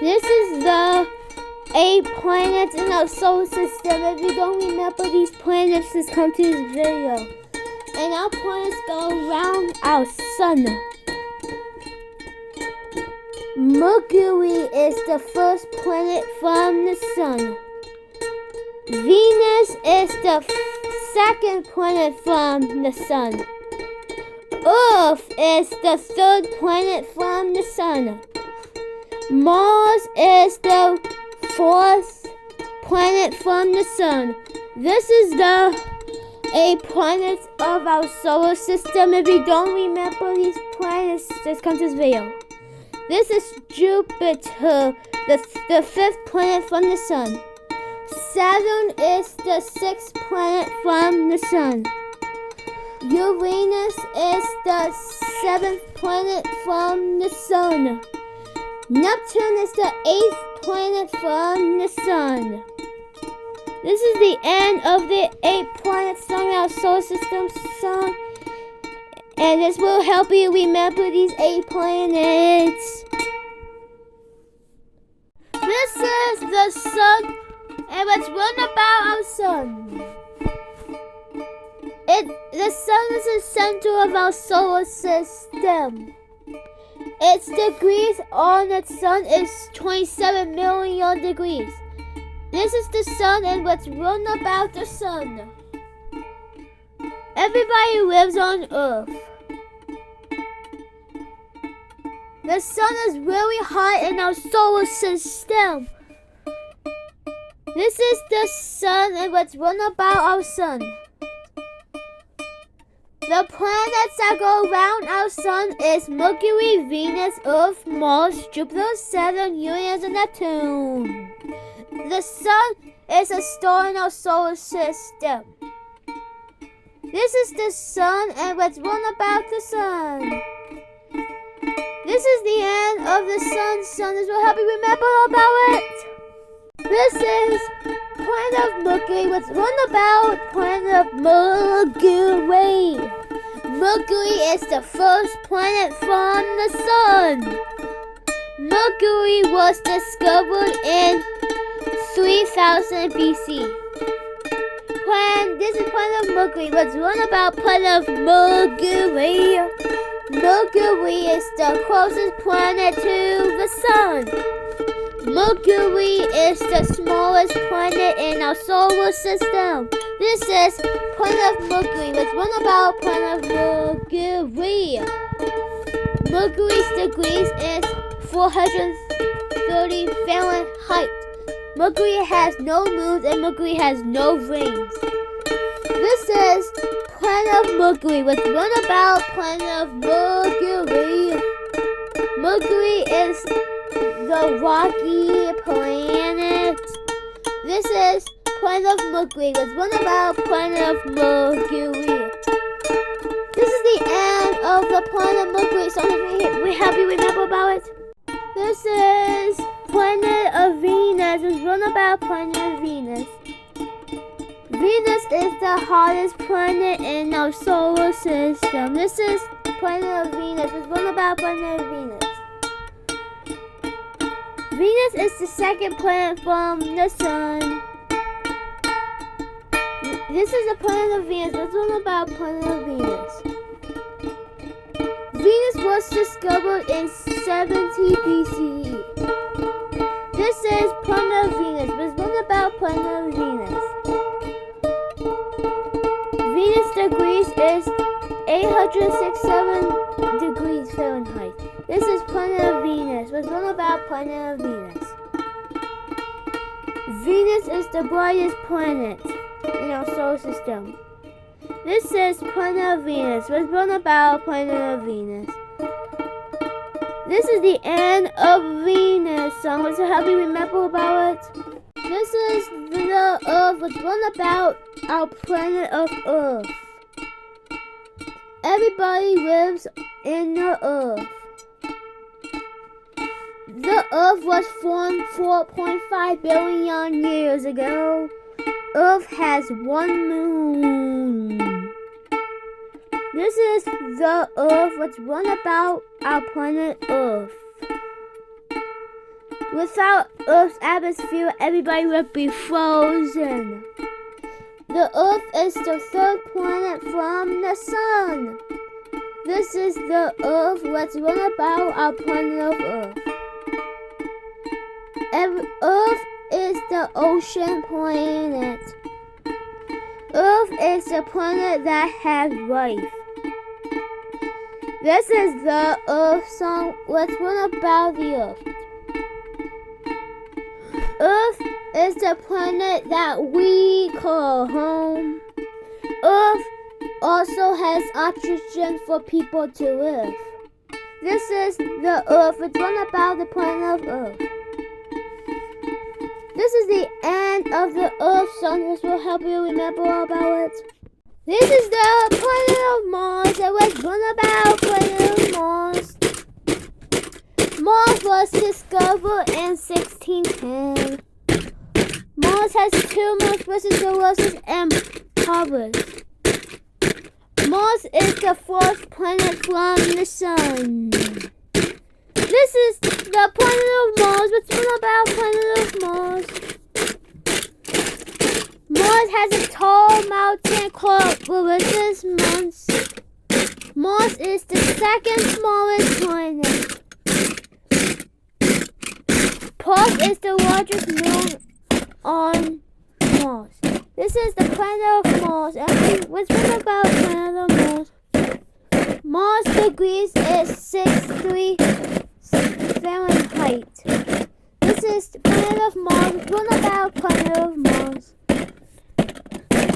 This is the 8 planets in our solar system. If you don't remember these planets, just come to this video. And our planets go around our sun. Mercury is the first planet from the sun. Venus is the second planet from the sun. Earth is the third planet from the sun. Mars is the fourth planet from the sun. This is the 8 planets of our solar system. If you don't remember these planets, just come to this video. This is Jupiter, the 5th planet from the sun. Saturn is the 6th planet from the sun. Uranus is the 7th planet from the sun. Neptune is the 8th planet from the sun. This is the end of the 8 planets from our solar system sun. And this will help you remember these 8 planets. This is the sun and what's run about our sun. The sun is the center of our solar system. Its degrees on the sun is 27 million degrees. This is the sun and what's run about the sun. Everybody lives on Earth. The sun is really hot in our solar system. This is the sun and what's run about our sun. The planets that go around our sun is Mercury, Venus, Earth, Mars, Jupiter, Saturn, Uranus, and Neptune. The sun is a star in our solar system. This is the sun and what's run about the sun. This is the end of the sun. Sun is what help you remember about it. This is planet of Mercury. What's run about planet of Mercury. Mercury is the first planet from the sun. Mercury was discovered in 3000 BC. This is planet of Mercury. What's run about planet of Mercury. Mercury is the closest planet to the sun. Mercury is the smallest planet in our solar system. This is planet of Mercury. Let's run about planet of Mercury. Mercury's degrees is 430 Fahrenheit. Mercury has no moons and Mercury has no rings. This is planet of Mercury. Let's run about planet of Mercury. Mercury is the rocky planet. This is planet of Mercury. Let's run about planet of Mercury. This is the end of the planet Mercury. So we help you remember about it. This is planet of Venus. Let's run about planet of Venus. Venus is the hottest planet in our solar system. This is planet of Venus. Let's run about planet of Venus. Venus is the second planet from the sun. This is the planet of Venus. Let's learn about planet of Venus. Venus was discovered in 70 BCE. This is planet of Venus. Let's learn about planet of Venus. Venus degrees is 867 degrees Fahrenheit. This is planet of Venus. Let's learn about planet of Venus. Venus is the brightest planet in our solar system. This is planet of Venus. Let's learn about planet of Venus. This is the end of Venus. So let's help you remember about it. This is the Earth. Let's learn about our planet of Earth. Everybody lives in the Earth. The Earth was formed 4.5 billion years ago. Earth has 1 moon. This is the Earth. Let's run about our planet Earth. Without Earth's atmosphere, everybody would be frozen. The Earth is the third planet from the Sun. This is the Earth. Let's learn about our planet of Earth. Earth is the ocean planet. Earth is the planet that has life. This is the Earth song. Let's learn about the Earth. Earth is the planet that we call home. Earth also has oxygen for people to live. This is the Earth. Let's learn about the planet of Earth. This is the end of the Earth song. This will help you remember all about it. This is the planet of Mars, and let's learn about planet of Mars. Mars was discovered in 1610. Mars has 2 moons, which is Ceres and Haumea. Mars is the 4th planet from the Sun. This is the planet of Mars. Let's learn about planet of Mars. Mars has a tall mountain called Uranus. Mars is the 2nd smallest planet. Pluto is the largest moon on Mars. This is the planet of Mars. And let's learn about planet of Mars. Mars degrees is 63 Fahrenheit. This is the planet of Mars. Let's learn about planet of Mars.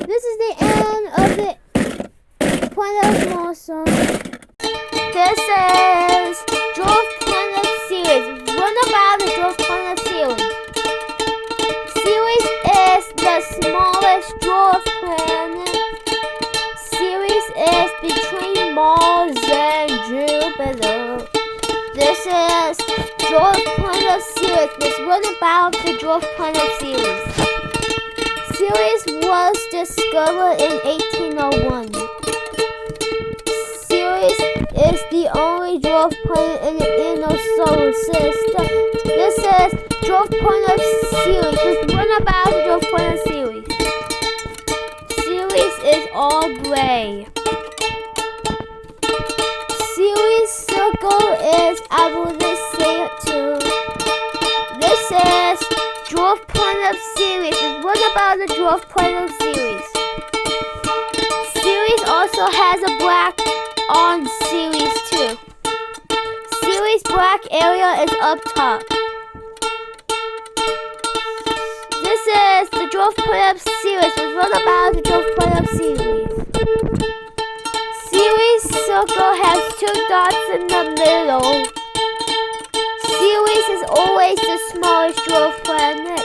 This is the end of the planet of Mars song. This is Dwarf Planets Ceres. Learn about the Dwarf Planet Ceres. Ceres is the smallest dwarf planet. Ceres is between Mars and Jupiter. This is Dwarf Planet Ceres. Let's learn about the Dwarf Planet Ceres. Ceres was discovered in 1801. Ceres is the only dwarf planet in the inner solar system. This is Dwarf Planet Ceres. Let's learn about the Dwarf Planet Ceres. Ceres is all gray. Ceres circle is, I will just say it too. This is Dwarf Planet Ceres. What about the Dwarf Planet Ceres? Ceres also has a black on Ceres too. Ceres black area is up top. This is the Dwarf Planet Ceres. What about the Dwarf Planet Ceres? Ceres circle has 2 dots in the middle. Ceres is always the smallest dwarf planet.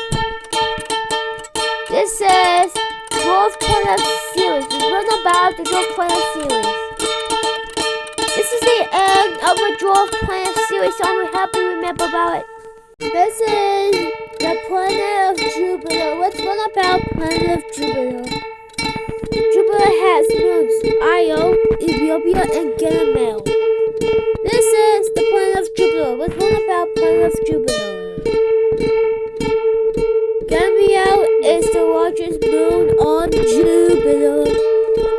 This is Dwarf Planet Ceres. Learn about the Dwarf Planet Ceres. This is the end of the Dwarf Planet Ceres, so I'm happy to remember about it. This is the planet of Jupiter. Let's learn about planet of Jupiter. Jupiter has moons Io, Ethiopia, and Ganymede. This is the planet of Jupiter. Let's learn about planet of Jupiter. Ganymede is the largest moon on Jupiter.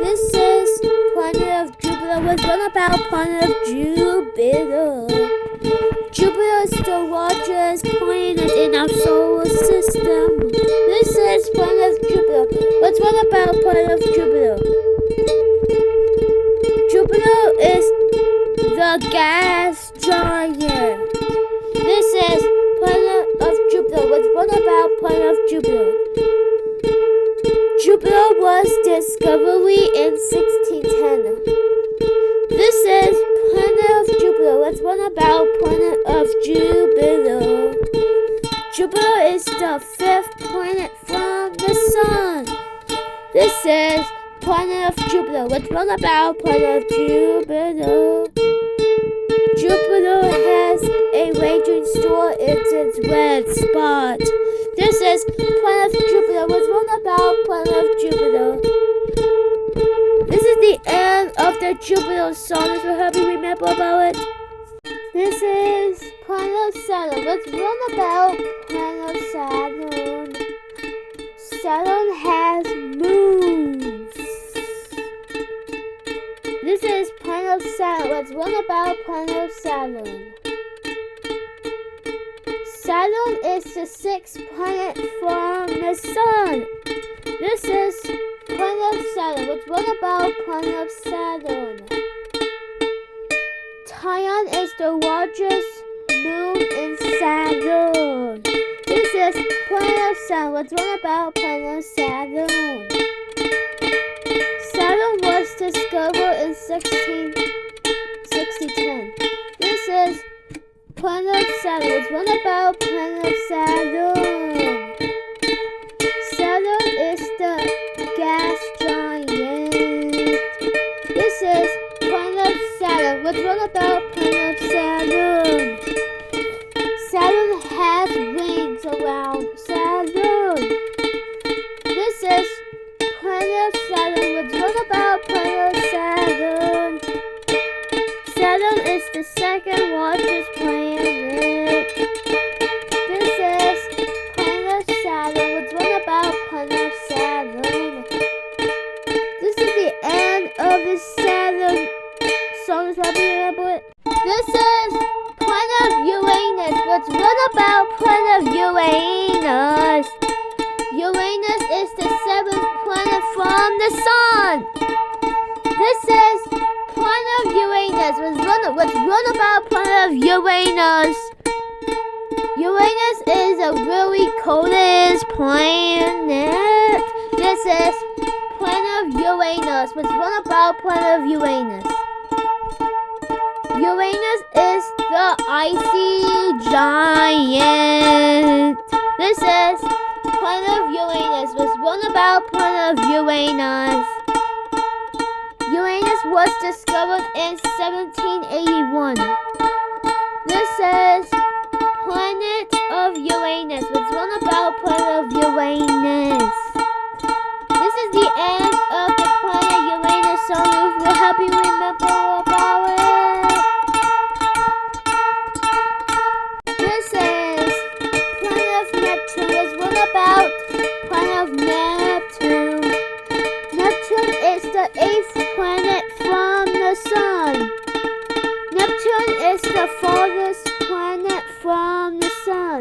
This is planet of Jupiter. Let's learn about planet of Jupiter. Jupiter is the largest planet in our solar system. This is planet of Jupiter. Let's learn about planet of Jupiter. Jupiter is the gas giant. This is planet of Jupiter. Let's learn about planet of Jupiter. Jupiter was discovered in 1610. This is planet of Jupiter. Let's learn about planet of Jupiter. Jupiter is the 5th planet from the Sun. This is planet of Jupiter. Let's learn about planet of Jupiter. Jupiter has a raging storm. It's its red spot. This is planet of Jupiter. Let's learn about planet of Jupiter. This is the end of the Jupiter song. This will help you remember about it. This is planet of Saturn. Let's learn about planet of Saturn. Saturn has moons. This is planet of Saturn. Let's learn about planet of Saturn. Saturn is the 6th planet from the Sun. This is planet of Saturn. Let's learn about planet of Saturn. Titan is the largest moon in Saturn. This is planet of Saturn. Let's learn about planet of Saturn. Saturn was discovered in 1610. This is planet of Saturn. Let's learn about planet of Saturn. Saturn is the gas giant. This is planet of Saturn. Let's learn about planet of Saturn. Saturn has rings around Saturn. This is planet of Saturn. Let's learn about planet of Saturn. Saturn is the 2nd largest planet. This is planet of Saturn. Let's learn about planet of Saturn. This is the end of the Saturn song. This is planet of Uranus. Let's learn about planet of Uranus. Uranus is the 7th planet from the Sun. This is planet of Uranus. Let's learn about planet of Uranus. Uranus is a really coldest planet. This is planet of Uranus. Let's learn about planet of Uranus. Uranus is the icy giant. This is planet of Uranus. Let's learn about planet of Uranus. Uranus was discovered in 1781. This is planet of Uranus. Let's learn about planet of Uranus. This is the end of the planet Uranus song. It will help you remember about it. This is planet of Neptune. Let's learn about planet of Neptune. Neptune is the 8th planet from the Sun. Neptune is the farthest planet from the Sun.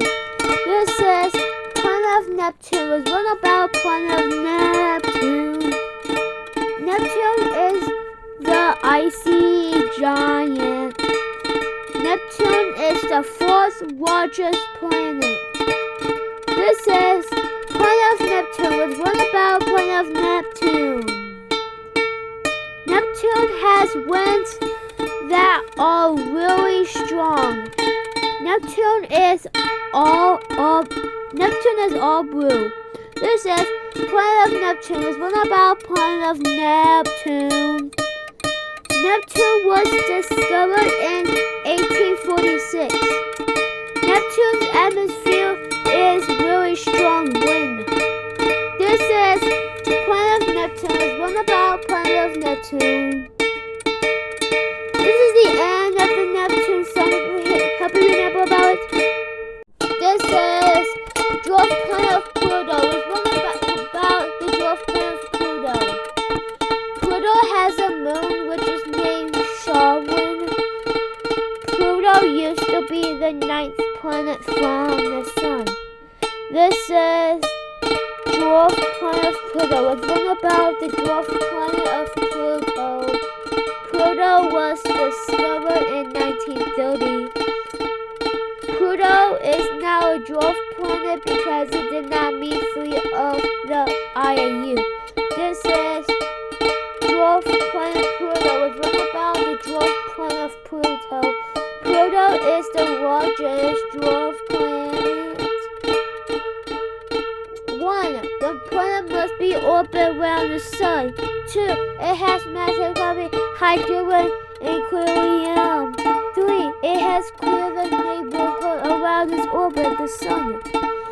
This is planet of Neptune. Let's learn about planet of Neptune. Neptune is the icy giant. Neptune is the 4th largest planet. This is planet of Neptune. Let's learn about planet of Neptune. Neptune has winds that are really strong. Neptune is all blue. This is planet of Neptune. Let's learn about planet of Neptune. Neptune was discovered in 1846. Neptune's atmosphere is really strong wind. This is planet of Neptune. Let's learn about planet of Neptune. This is the end of the Neptune song. Help you remember about it. This is Dwarf Planet of Pluto. Let's learn about the Dwarf Planet of Pluto. Pluto has a moon which is named Charon. Pluto used to be the 9th planet from the Sun. This is Dwarf Planet of Pluto. Let's learn about the Dwarf Planet of Pluto. Pluto was discovered in 1930. Pluto is now a dwarf planet because it did not meet 3 of the IAU. This is Dwarf Planet Pluto. Let's learn about the Dwarf Planet of Pluto. Pluto is the largest dwarf planet. 1. The planet must be orbit around the Sun. 2. It has massive carbon, hydrogen, and helium. 3. It has cleared the neighborhood around its orbit, the Sun.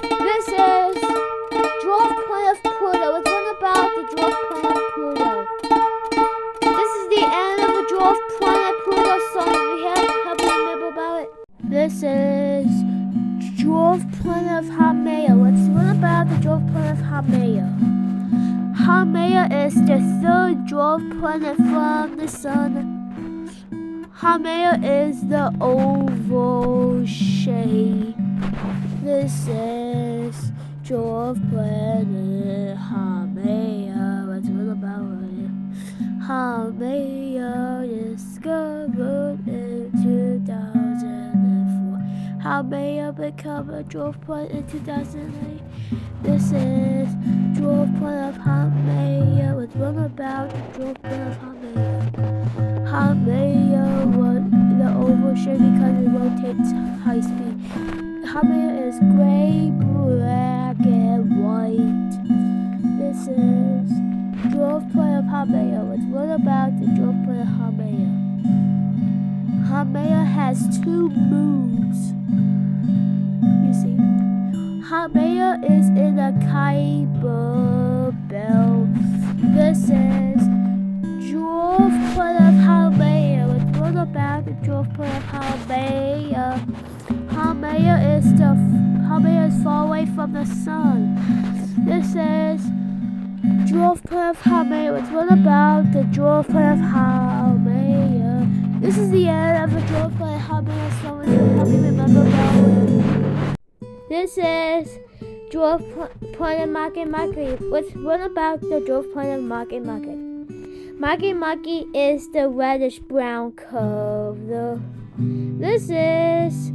This is Dwarf Planet of Pluto. Let's learn about the Dwarf Planet of Pluto. This is the end of the Dwarf Planet Pluto song. We have to remember about it. This This is dwarf planet of Haumea. Let's learn about the dwarf planet of Haumea. Haumea is the third dwarf planet from the Sun. Haumea is the oval shape. This is dwarf planet Haumea. Let's learn about it. Haumea discovered in 2004. Haumea became a dwarf planet in 2008. This is dwarf planet of Haumea. Let's learn about the dwarf planet of Haumea. Haumea was the oval shape because it rotates high speed. Haumea is gray, black, and white. This is dwarf planet of Haumea. Let's learn about the dwarf planet of Haumea. Haumea has 2 moons. You see, Haumea is in the Kuiper belt. This is dwarf planet of Haumea. Let's learn about the dwarf planet of Haumea. Haumea is far away from the Sun. This is dwarf planet of Haumea. Let's learn about the dwarf planet of Haumea. This is the end of the dwarf planet of Haumea. So help me remember about it. This is dwarf planet Makemake. Let's learn about the dwarf planet of Makemake. Makemake is the reddish brown curve. This is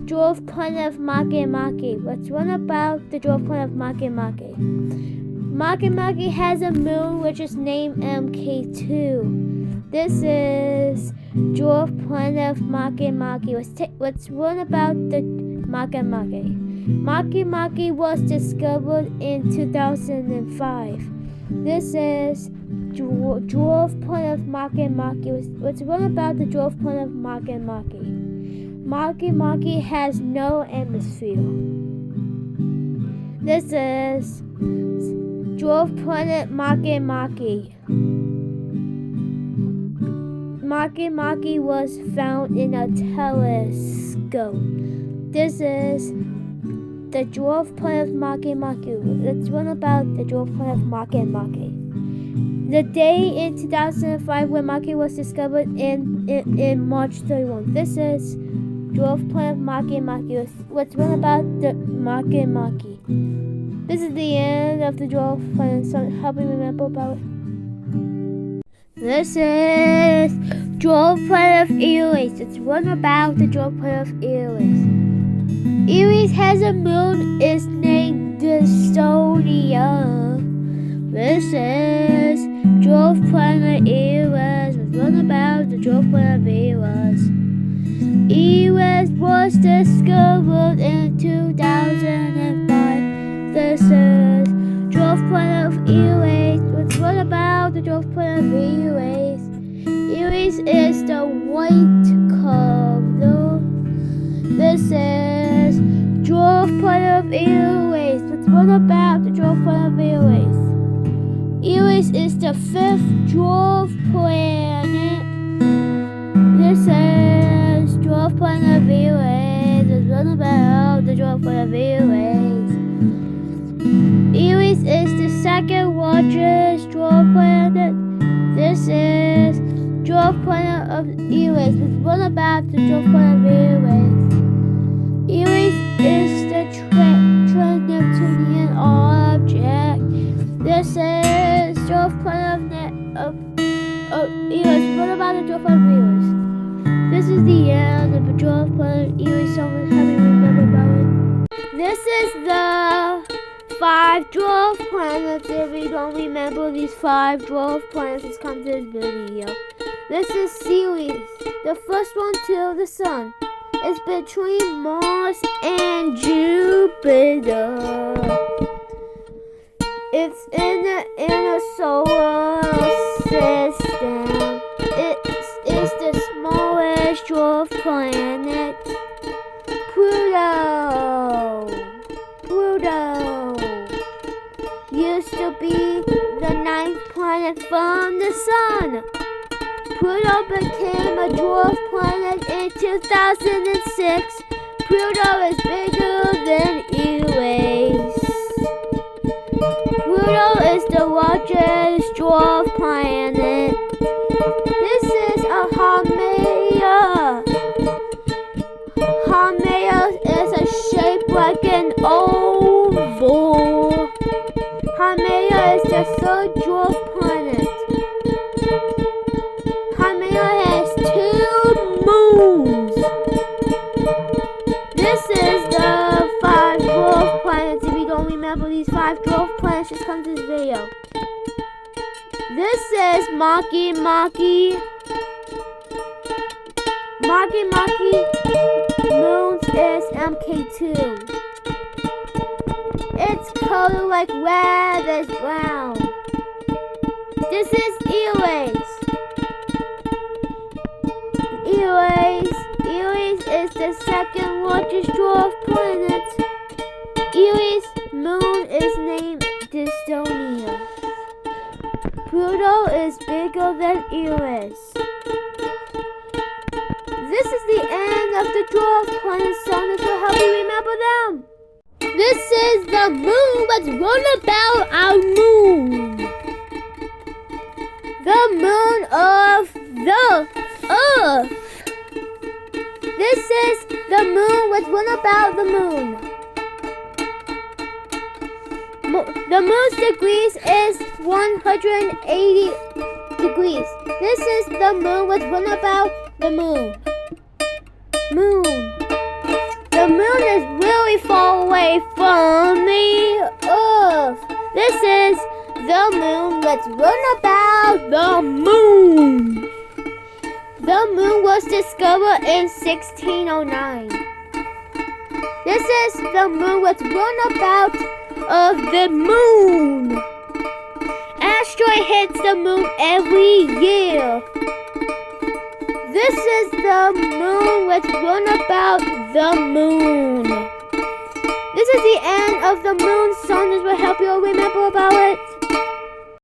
dwarf planet of Makemake. Let's learn about the dwarf planet of Makemake. Makemake has a moon which is named MK2. This is dwarf planet of Makemake. Let's learn about the Makemake. Makemake was discovered in 2005. This is dwarf planet of Makemake. Let's learn about the dwarf planet of Makemake. Makemake has no atmosphere. This is dwarf planet Makemake. Makemake was found in a telescope. This is the dwarf planet of Makemake. Let's learn about the dwarf planet of Makemake. The day in 2005 when Makemake was discovered in March 31. This is dwarf planet of Makemake. Let's learn about the Makemake. This is the end of the dwarf planet. So help me remember about it. This is dwarf planet of Eris. Let's learn about the dwarf planet of Eris. Eris has a moon. It's named Dystonia. This is dwarf planet Eris. Let's learn about the dwarf planet of Eris. Eris was discovered in 2005. This is dwarf planet of Eris. Let's learn about the dwarf planet of Eris. Eris is the white curve. This is dwarf planet of Eris. Let's learn about the dwarf planet of Eris. Eris is the 5th dwarf planet. This is dwarf planet of Eris. Let's learn about the dwarf planet of Eris. Eris is the 2nd largest dwarf planet. This is dwarf planet of Eris. Let's learn about the dwarf planet of Eris. Eris is the Neptunian object. This is dwarf planet of Eris. What about the dwarf planet of Eris? This is the end of the dwarf planet of Eris. So help me remember about it. This is the 5 dwarf planets. If we don't remember these 5 dwarf planets, let's come to this video. This is Ceres, the first one to the Sun. It's between Mars and Jupiter. It's in the inner solar system. It is the smallest dwarf planet. Pluto used to be the 9th planet from the Sun. Pluto became a dwarf planet in 2006 Pluto is bigger than Eris. Pluto is the largest dwarf planet. This is a Haumea. Haumea is a shape like an oval. Haumea is the third dwarf planet. Haumea has 2 moons. This is the 5 dwarf planets. If you don't remember these 5 dwarf planets, just come to this video. This is Makemake. Makemake moons is MK2. Its color like red is brown. This is Eris. Eris is the second largest dwarf planet. Eris' moon is named Dystonia. Pluto is bigger than Eris. This is the end of the dwarf planet song. This will help you remember them. This is the moon. Let's run about our moon. The moon of the Earth. This is the moon. Let's run about the moon. The moon's degrees is 180 degrees. This is the moon. Let's run about the moon. The moon is really far away from the Earth. This is the moon. Let's run about the moon. The moon was discovered in 1609. This is the moon. Let's run about of the moon. Asteroid hits the moon every year. This is the moon. Let's run about the moon. This is the end of the moon song. This will help you remember about it.